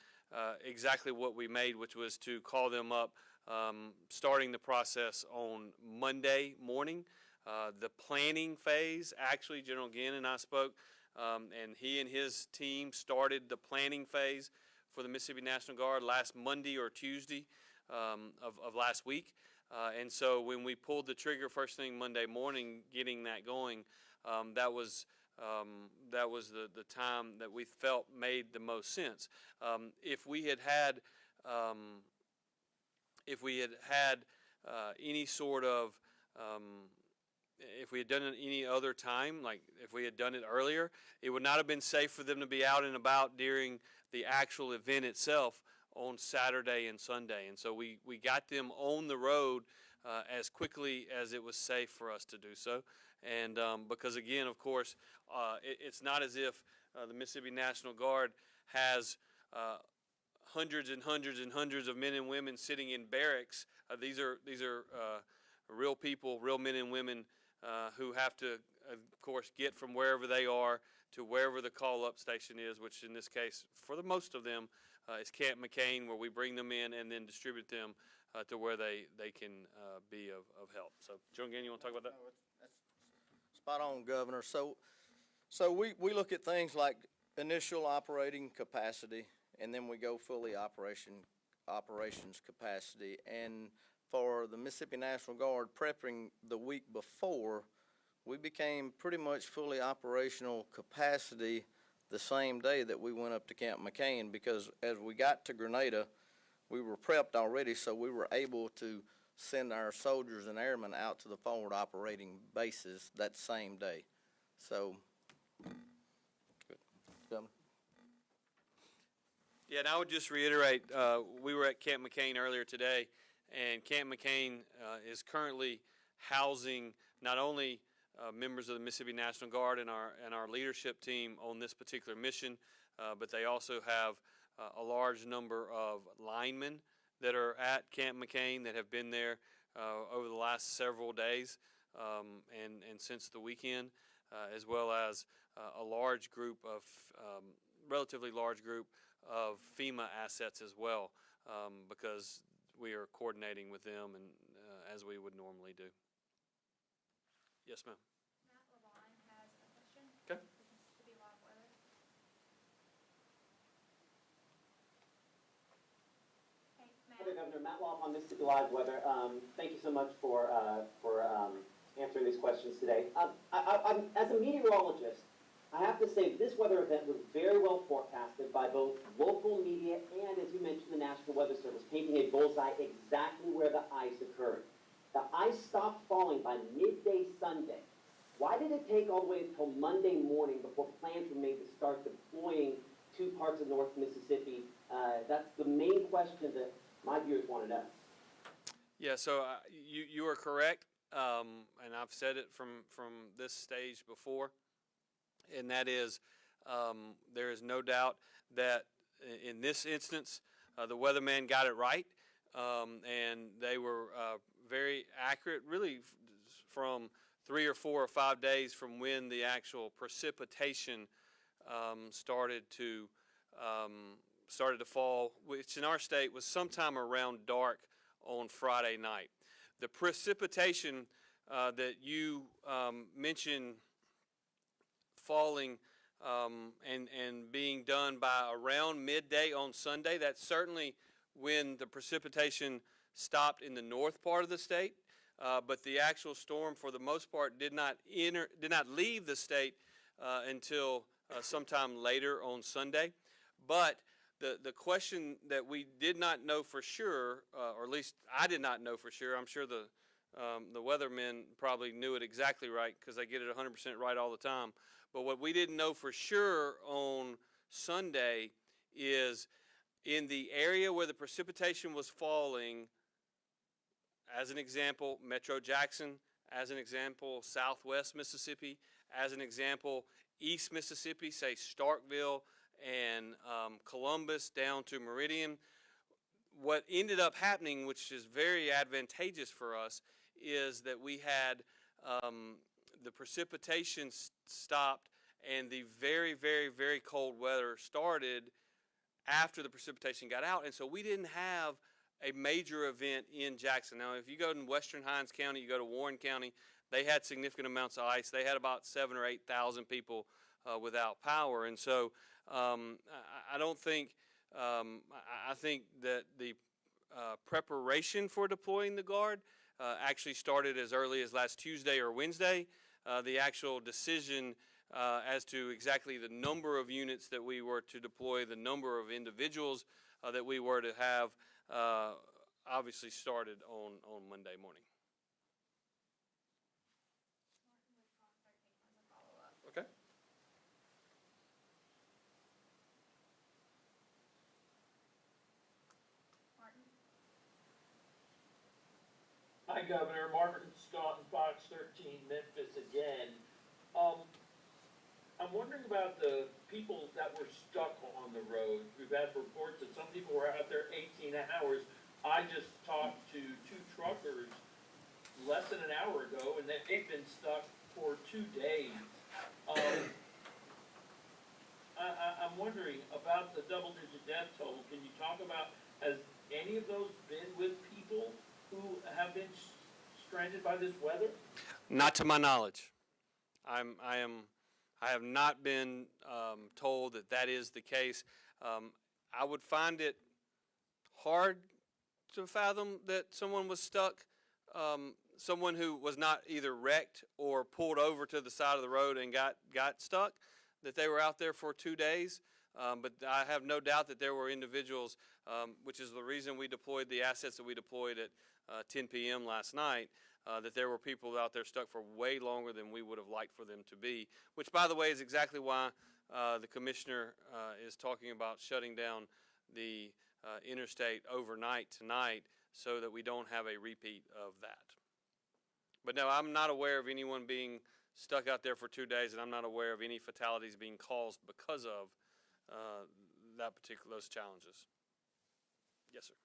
exactly what we made, which was to call them up, starting the process on Monday morning. The planning phase, actually, General Ginn and I spoke, and he and his team started the planning phase for the Mississippi National Guard last Monday or Tuesday of last week. And so when we pulled the trigger first thing Monday morning, getting that going, that was the time that we felt made the most sense. If we had any sort of if we had done it any other time, like if we had done it earlier, it would not have been safe for them to be out and about during the actual event itself on Saturday and Sunday. And so we got them on the road as quickly as it was safe for us to do so. And because, again, of course, it's not as if the Mississippi National Guard has hundreds and hundreds and hundreds of men and women sitting in barracks. These are real people, real men and women who have to, of course, get from wherever they are to wherever the call-up station is, which in this case, for the most of them, is Camp McCain, where we bring them in and then distribute them to where they can be of help. So, Joe, again, you want to talk about that? That's spot on, Governor. So we look at things like initial operating capacity, and then we go fully operations capacity. And for the Mississippi National Guard, prepping the week before, we became pretty much fully operational capacity the same day that we went up to Camp McCain, because as we got to Grenada, we were prepped already, so we were able to send our soldiers and airmen out to the forward operating bases that same day. So, good. Governor? Yeah, and I would just reiterate, we were at Camp McCain earlier today, and Camp McCain is currently housing not only members of the Mississippi National Guard and our leadership team on this particular mission, but they also have a large number of linemen that are at Camp McCain that have been there over the last several days and since the weekend, as well as a large group of, relatively large group of FEMA assets as well, because we are coordinating with them and as we would normally do. Yes, ma'am. Matt Levine has a question. Okay. Mississippi Live Weather. Hey, Hello, Matt. Governor. Matt Loff on Mississippi Live Weather. Thank you so much for answering these questions today. As a meteorologist, I have to say this weather event was very well forecasted by both local media and, as you mentioned, the National Weather Service, painting a bullseye exactly where the ice occurred. The ice stopped falling by midday Sunday. Why did it take all the way until Monday morning before plans were made to start deploying to parts of North Mississippi? That's the main question that my viewers want to know. Yeah, so you are correct, and I've said it from this stage before, and that is there is no doubt that in this instance the weatherman got it right, and they were very accurate, really from 3 or 4 or 5 days from when the actual precipitation started to fall, which in our state was sometime around dark on Friday night. The precipitation that you mentioned falling and being done by around midday on Sunday, that's certainly when the precipitation stopped in the north part of the state, but the actual storm for the most part did not leave the state until sometime later on Sunday. But the question that we did not know for sure, or at least I did not know for sure, I'm sure the weathermen probably knew it exactly right because they get it 100% right all the time. But what we didn't know for sure on Sunday is in the area where the precipitation was falling, as an example, Metro Jackson, as an example, Southwest Mississippi, as an example, East Mississippi, say Starkville and Columbus down to Meridian. What ended up happening, which is very advantageous for us, is that we had the precipitation stopped and the very, very, very cold weather started after the precipitation got out, and so we didn't have a major event in Jackson. Now, if you go in western Hinds County, you go to Warren County, they had significant amounts of ice. They had about 7,000 or 8,000 people without power, and so I don't think I think that the preparation for deploying the Guard actually started as early as last Tuesday or Wednesday. The actual decision as to exactly the number of units that we were to deploy, the number of individuals that we were to have, obviously started on Monday morning. Okay. Martin? Hi, Governor. Martin Staunton, Fox 13, Memphis again. I'm wondering about the people that were stuck on the road. We've had reports that some people were out there 18 hours. I just talked to 2 truckers less than an hour ago, and they've been stuck for 2 days. I'm wondering about the double-digit death toll. Can you talk about, has any of those been with people who have been stranded by this weather? Not to my knowledge. I have not been told that that is the case. I would find it hard to fathom that someone was stuck, someone who was not either wrecked or pulled over to the side of the road and got stuck, that they were out there for 2 days. But I have no doubt that there were individuals, which is the reason we deployed the assets that we deployed at 10 p.m. last night, that there were people out there stuck for way longer than we would have liked for them to be, which, by the way, is exactly why the commissioner is talking about shutting down the interstate overnight tonight so that we don't have a repeat of that. But no, I'm not aware of anyone being stuck out there for 2 days, and I'm not aware of any fatalities being caused because of those challenges. Yes, sir.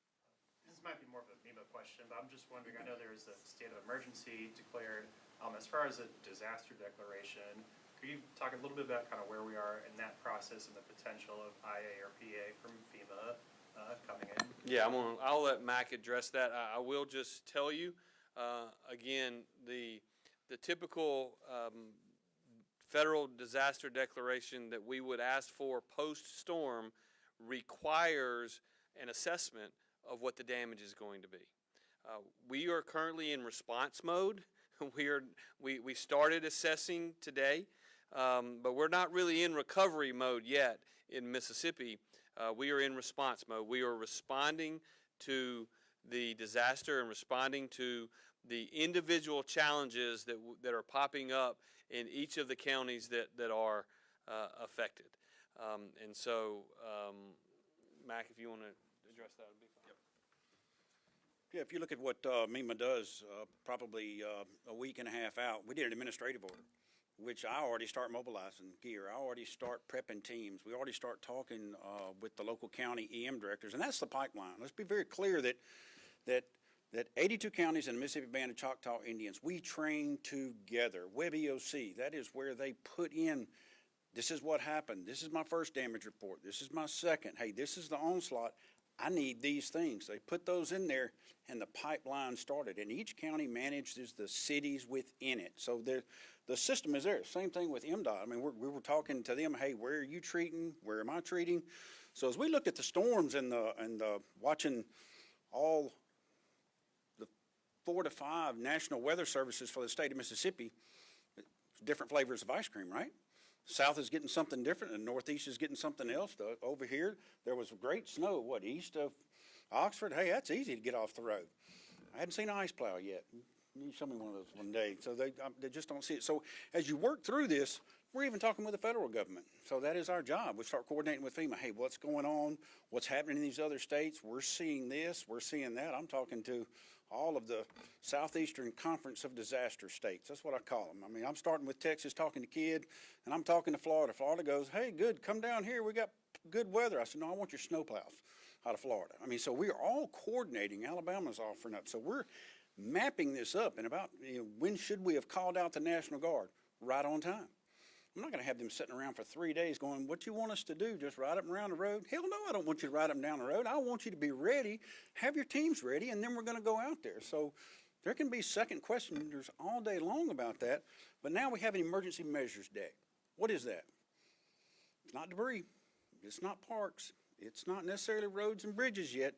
This might be more of a FEMA question, but I'm just wondering, I know there is a state of emergency declared. As far as a disaster declaration, could you talk a little bit about kind of where we are in that process and the potential of IA or PA from FEMA coming in? Yeah, I'll let Mac address that. I will just tell you, again, the typical federal disaster declaration that we would ask for post-storm requires an assessment of what the damage is going to be. We are currently in response mode. We started assessing today, but we're not really in recovery mode yet in Mississippi. We are in response mode. We are responding to the disaster and responding to the individual challenges that are popping up in each of the counties that are affected. And so, Mac, if you want to address that, would be fine. Yeah, if you look at what MEMA does, probably a week and a half out, we did an administrative order, which I already start mobilizing gear. I already start prepping teams. We already start talking with the local county EM directors, and that's the pipeline. Let's be very clear that 82 counties in the Mississippi Band of Choctaw Indians, we train together. Web EOC, that is where they put in, this is what happened. This is my first damage report. This is my second. Hey, this is the onslaught. I need these things. They put those in there, and the pipeline started. And each county manages the cities within it. So the system is there. Same thing with MDOT. I mean, we were talking to them, hey, where are you treating? Where am I treating? So as we looked at the storms and watching all the 4 to 5 national weather services for the state of Mississippi, different flavors of ice cream, right? South is getting something different, and Northeast is getting something else. Over here, there was great snow, east of Oxford? Hey, that's easy to get off the road. I hadn't seen an ice plow yet. You show me one of those one day. So they just don't see it. So as you work through this, we're even talking with the federal government. So that is our job. We start coordinating with FEMA. Hey, what's going on? What's happening in these other states? We're seeing this. We're seeing that. I'm talking to all of the Southeastern Conference of Disaster States. That's what I call them. I mean, I'm starting with Texas, talking to Kidd, and I'm talking to Florida. Florida goes, hey, good, come down here. We got good weather. I said, no, I want your snowplows out of Florida. I mean, so we are all coordinating. Alabama's offering up. So we're mapping this up. And about, when should we have called out the National Guard? Right on time. I'm not going to have them sitting around for 3 days going, what you want us to do, just ride up and around the road? Hell no, I don't want you to ride up and down the road. I want you to be ready, have your teams ready, and then we're going to go out there. So there can be second questions all day long about that. But now we have an emergency measures day. What is that? It's not debris. It's not parks. It's not necessarily roads and bridges yet.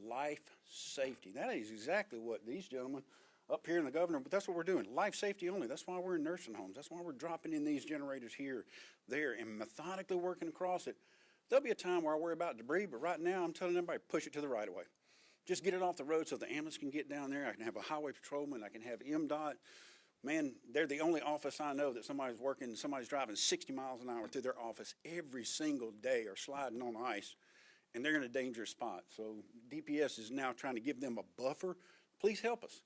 Life safety. That is exactly what these gentlemen up here in the governor, but that's what we're doing. Life safety only. That's why we're in nursing homes. That's why we're dropping in these generators here, there, and methodically working across it. There'll be a time where I worry about debris, but right now I'm telling everybody, push it to the right of way. Just get it off the road so the ambulance can get down there. I can have a highway patrolman. I can have MDOT. Man, they're the only office I know that somebody's driving 60 miles an hour through their office every single day or sliding on ice, and they're in a dangerous spot. So DPS is now trying to give them a buffer. Please help us.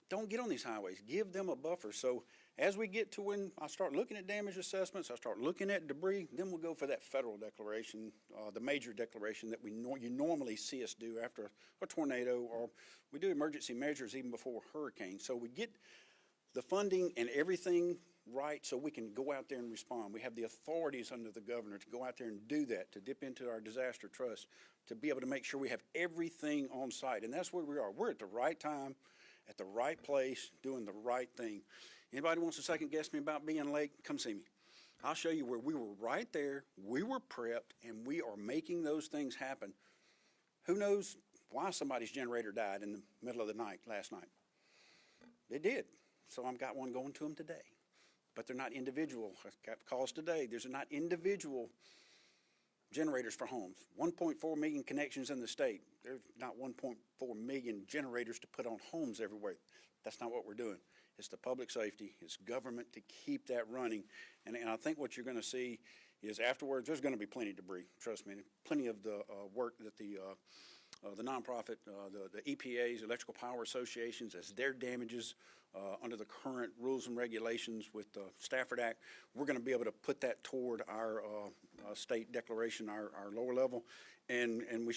Don't get on these highways. Give them a buffer. So As we get to when I start looking at damage assessments, I start looking at debris, then we'll go for that federal declaration, the major declaration that you normally see us do after a tornado, or we do emergency measures even before hurricanes. So we get the funding and everything right so we can go out there and respond. We have the authorities under the governor to go out there and do that, to dip into our disaster trust, to be able to make sure we have everything on site. And that's where we are. We're at the right time, at the right place, doing the right thing. Anybody wants to second guess me about being late, come see me. I'll show you where we were right there, we were prepped, and we are making those things happen. Who knows why somebody's generator died in the middle of the night last night? It did. So I've got one going to them today. But they're not individual. I got calls today. There's not individual generators for homes. 1.4 million connections in the state. There's not 1.4 million generators to put on homes everywhere. That's not what we're doing. It's the public safety. It's government to keep that running. And I think what you're going to see is afterwards, there's going to be plenty of debris. Trust me. Plenty of the work that the nonprofit, the EPAs, Electrical Power Associations, as their damages under the current rules and regulations with the Stafford Act, we're going to be able to put that toward our state declaration, our lower level, and we're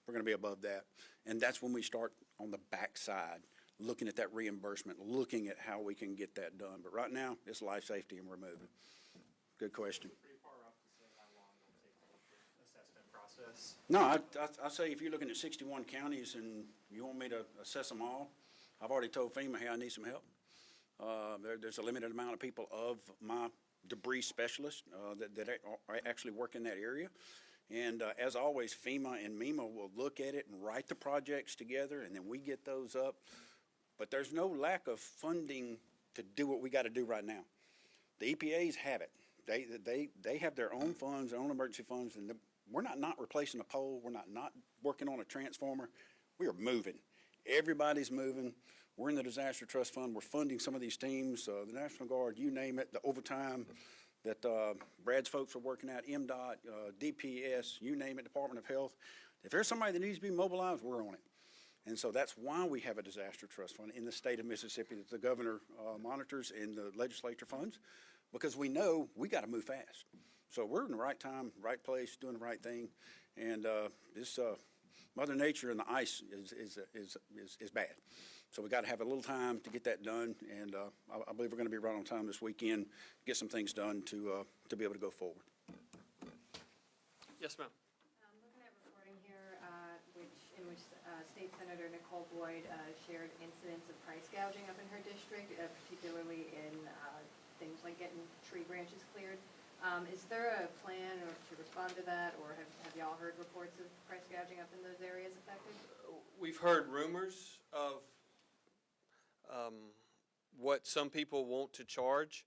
going to be above that. And that's when we start on the backside, looking at that reimbursement, looking at how we can get that done. But right now, it's life safety and we're moving. Good question. Pretty far off to say how long it'll take the assessment process. No, I say if you're looking at 61 counties and you want me to assess them all, I've already told FEMA, hey, I need some help. There's a limited amount of people of my debris specialists that are actually work in that area. And as always, FEMA and MEMA will look at it and write the projects together, and then we get those up. But there's no lack of funding to do what we got to do right now. The EPAs have it. They have their own funds, their own emergency funds, and we're not replacing a pole. We're not working on a transformer. We are moving. Everybody's moving. We're in the Disaster Trust Fund. We're funding some of these teams, the National Guard, you name it, the overtime that Brad's folks are working at, MDOT, DPS, you name it, Department of Health. If there's somebody that needs to be mobilized, we're on it. And so that's why we have a Disaster Trust Fund in the state of Mississippi that the governor monitors and the legislature funds, because we know we got to move fast. So we're in the right time, right place, doing the right thing. And this Mother Nature and the ice is bad. So we got to have a little time to get that done. And I believe we're going to be right on time this weekend, get some things done to be able to go forward. Yes, ma'am. Looking at reporting here, in which State Senator Nicole Boyd shared incidents of price gouging up in her district, particularly in things like getting tree branches cleared. Is there a plan to respond to that, or have y'all heard reports of price gouging up in those areas affected? We've heard rumors of what some people want to charge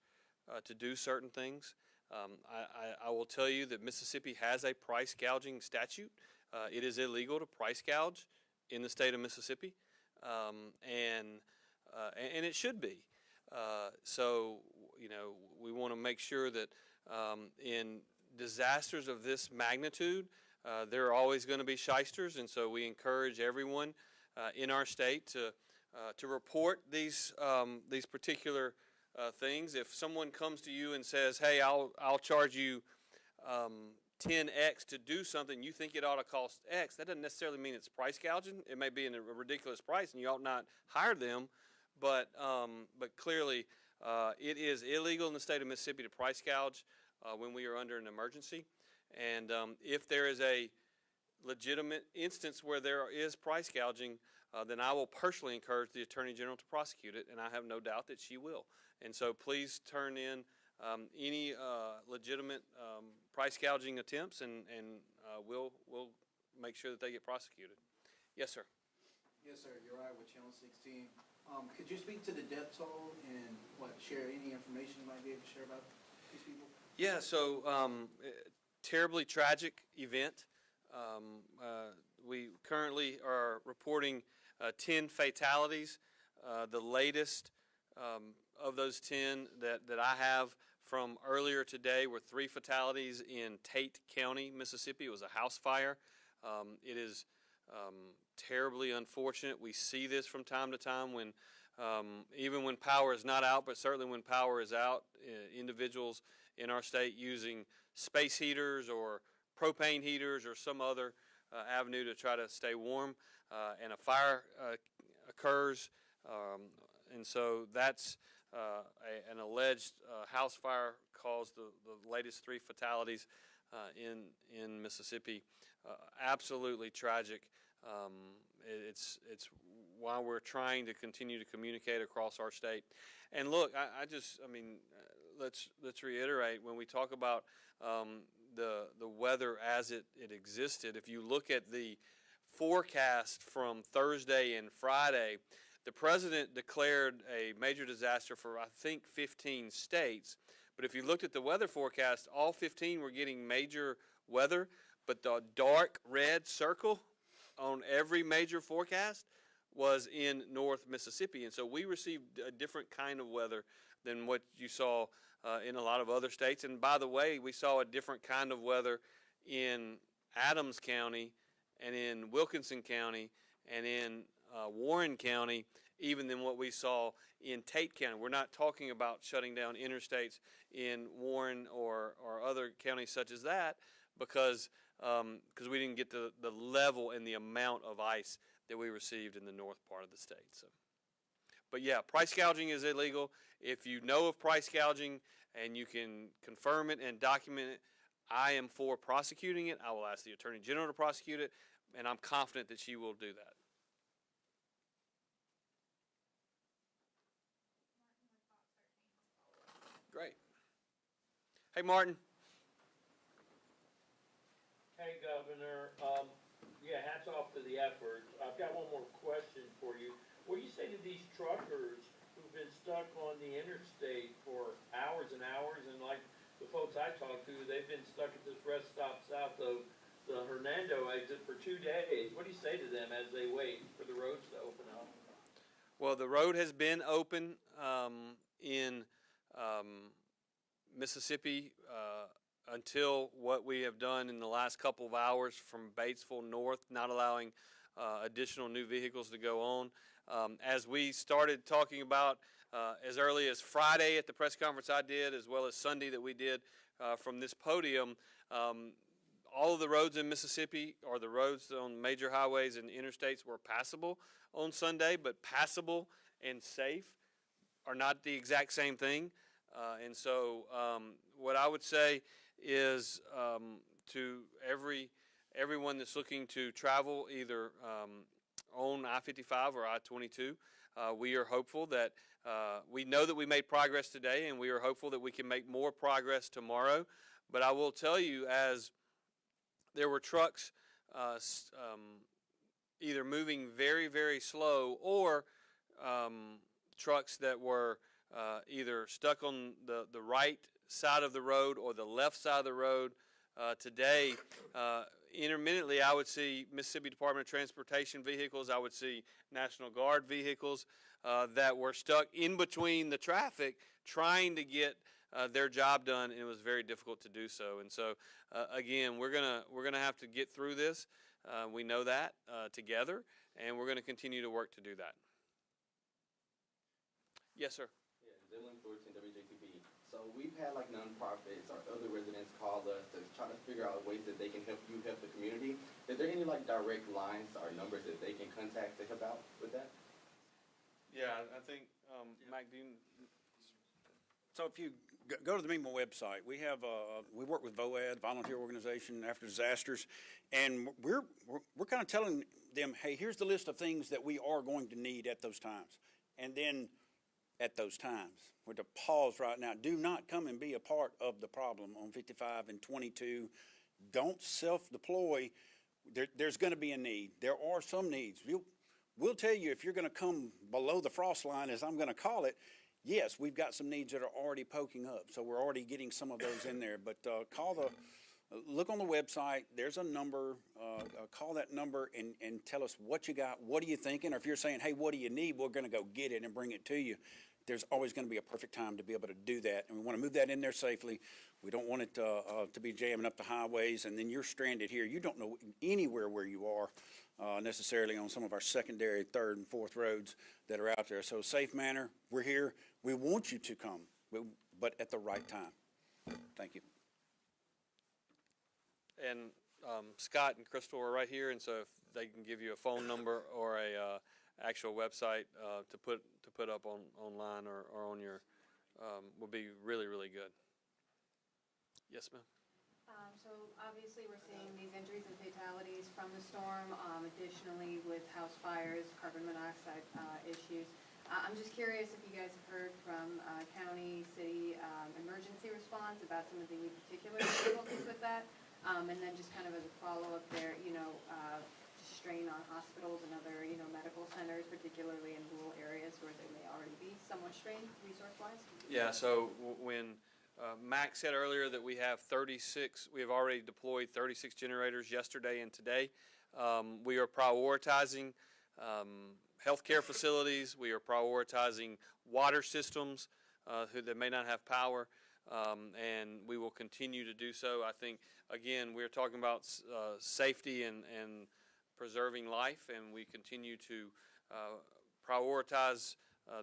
to do certain things. I will tell you that Mississippi has a price gouging statute. It is illegal to price gouge in the state of Mississippi, and it should be. So, we want to make sure that in disasters of this magnitude, there are always going to be shysters, and so we encourage everyone in our state to report these particular things. If someone comes to you and says, "Hey, I'll charge you 10x to do something," you think it ought to cost X. That doesn't necessarily mean it's price gouging. It may be a ridiculous price, and you ought not hire them. But clearly, it is illegal in the state of Mississippi to price gouge when we are under an emergency. And if there is a legitimate instance where there is price gouging, then I will personally encourage the Attorney General to prosecute it, and I have no doubt that she will. And so please turn in any legitimate price gouging attempts, and we'll make sure that they get prosecuted. Yes, sir. Yes, sir. You're right with Channel 16. Could you speak to the death toll and share any information you might be able to share about these people? Yeah, so terribly tragic event. We currently are reporting 10 fatalities. The latest of those 10 that I have from earlier today were 3 fatalities in Tate County, Mississippi. It was a house fire. It is terribly unfortunate. We see this from time to time when even when power is not out, but certainly when power is out, individuals in our state using space heaters or propane heaters or some other avenue to try to stay warm, and a fire occurs, and so that's an alleged house fire caused the latest 3 fatalities in Mississippi. Absolutely tragic. It's why we're trying to continue to communicate across our state. And look, let's reiterate, when we talk about the weather as it existed, if you look at the forecast from Thursday and Friday, the president declared a major disaster for, I think, 15 states. But if you looked at the weather forecast, all 15 were getting major weather, but the dark red circle on every major forecast was in North Mississippi. And so we received a different kind of weather than what you saw in a lot of other states. And by the way, we saw a different kind of weather in Adams County and in Wilkinson County and in Warren County, even than what we saw in Tate County. We're not talking about shutting down interstates in Warren or other counties such as that, because we didn't get the level and the amount of ice that we received in the north part of the state. So, but yeah, price gouging is illegal. If you know of price gouging and you can confirm it and document it, I am for prosecuting it. I will ask the Attorney General to prosecute it, and I'm confident that she will do that. Great. Hey, Martin. Hey, Governor, yeah, hats off to the effort. I've got one more question for you. What do you say to these truckers who've been stuck on the interstate for hours and hours, and like the folks I talked to, they've been stuck at this rest stop south of the Hernando exit for 2 days. What do you say to them as they wait for the roads to open up? Well, the road has been open in Mississippi until what we have done in the last couple of hours from Batesville north, not allowing additional new vehicles to go on. As we started talking about as early as Friday at the press conference I did, as well as Sunday that we did from this podium, all of the roads in Mississippi, or the roads on major highways and interstates, were passable on Sunday, but passable and safe are not the exact same thing. And so what I would say is to everyone that's looking to travel either on I-55 or I-22, we are hopeful that we know that we made progress today, and we are hopeful that we can make more progress tomorrow. But I will tell you, as there were trucks either moving very, very slow, or trucks that were either stuck on the right side of the road or the left side of the road today. Intermittently, I would see Mississippi Department of Transportation vehicles. I would see National Guard vehicles that were stuck in between the traffic trying to get their job done, and it was very difficult to do so. And so, again, we're gonna have to get through this. We know that together, and we're going to continue to work to do that. Yes, sir. Yeah, Dylan Thornton, WJTB. So we've had like nonprofits or other residents call us to try to figure out ways that they can help the community. Is there any like direct lines or numbers that they can contact to help out with that? Yeah, I think, Mac, do you? So if you go to the MEMA website, we have we work with VOAD, Volunteer Organization After Disasters, and we're kind of telling them, hey, here's the list of things that we are going to need at those times, and then at those times, we're to pause right now. Do not come and be a part of the problem on 55 and 22. Don't self-deploy. There's going to be a need. There are some needs. We'll tell you if you're going to come below the frost line, as I'm going to call it. Yes, we've got some needs that are already poking up, so we're already getting some of those in there. But look on the website. There's a number. Call that number and tell us what you got. What are you thinking? Or if you're saying, hey, what do you need? We're going to go get it and bring it to you. there's always going to be a perfect time to be able to do that, and we want to move that in there safely. We don't want it to be jamming up the highways, and then you're stranded here. You don't know anywhere where you are necessarily on some of our secondary, third, and fourth roads that are out there. So safe manner, we're here. We want you to come, but at the right time. Thank you. And Scott and Crystal are right here, and so if they can give you a phone number or a actual website to put up online or on your would be really, really good. Yes, ma'am. So obviously, we're seeing these injuries and fatalities from the storm. Additionally, with house fires, carbon monoxide issues. I'm just curious if you guys have heard from county, city emergency response about some of the particular difficulties with that. And then just kind of as a follow-up there, strain on hospitals and other, medical centers, particularly in rural areas where they may already be somewhat strained resource-wise? Yeah, so when Mac said earlier that we have already deployed 36 generators yesterday and today. We are prioritizing healthcare facilities. We are prioritizing water systems that may not have power, and we will continue to do so. I think, again, we're talking about safety and preserving life, and we continue to prioritize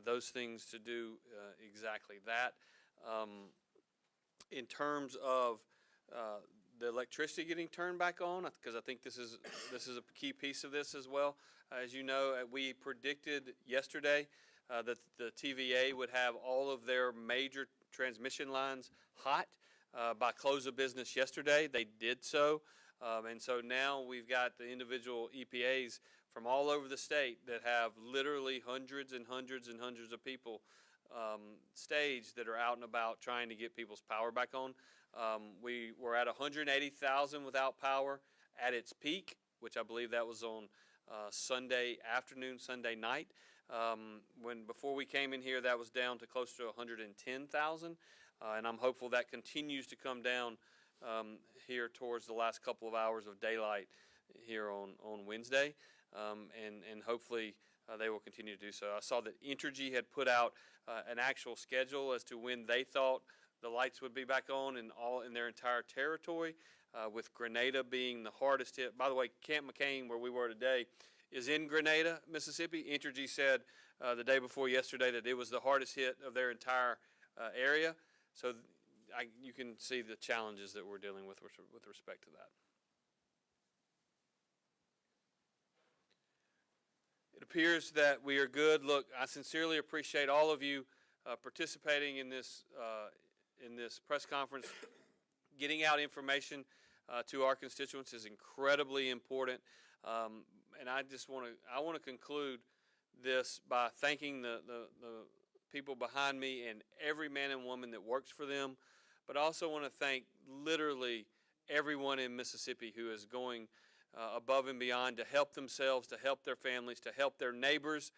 those things to do exactly that. In terms of the electricity getting turned back on, because I think this is a key piece of this as well. As you know, we predicted yesterday that the TVA would have all of their major transmission lines hot by close of business yesterday. They did so, and so now we've got the individual EPAs from all over the state that have literally hundreds and hundreds and hundreds of people staged that are out and about trying to get people's power back on. We were at 180,000 without power at its peak, which I believe that was on Sunday afternoon, Sunday night. Before we came in here, that was down to close to 110,000, and I'm hopeful that continues to come down here towards the last couple of hours of daylight here on Wednesday, and hopefully they will continue to do so. I saw that Entergy had put out an actual schedule as to when they thought the lights would be back on in their entire territory, with Grenada being the hardest hit. By the way, Camp McCain, where we were today, is in Grenada, Mississippi. Entergy said the day before yesterday that it was the hardest hit of their entire area. So you can see the challenges that we're dealing with respect to that. It appears that we are good. Look, I sincerely appreciate all of you participating in this press conference. Getting out information to our constituents is incredibly important, and I want to conclude this by thanking the people behind me and every man and woman that works for them, but I also want to thank literally everyone in Mississippi who is going above and beyond to help themselves, to help their families, to help their neighbors.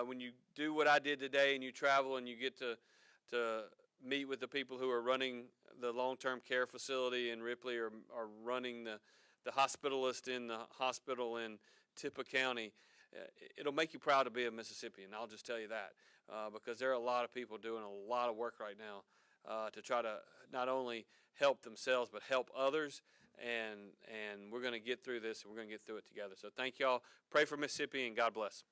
When you do what I did today and you travel and you get to meet with the people who are running the long-term care facility in Ripley or running the hospitalist in the hospital in Tippah County, it'll make you proud to be a Mississippian. I'll just tell you that, because there are a lot of people doing a lot of work right now to try to not only help themselves but help others, and we're going to get through this, and we're going to get through it together. So thank y'all. Pray for Mississippi, and God bless.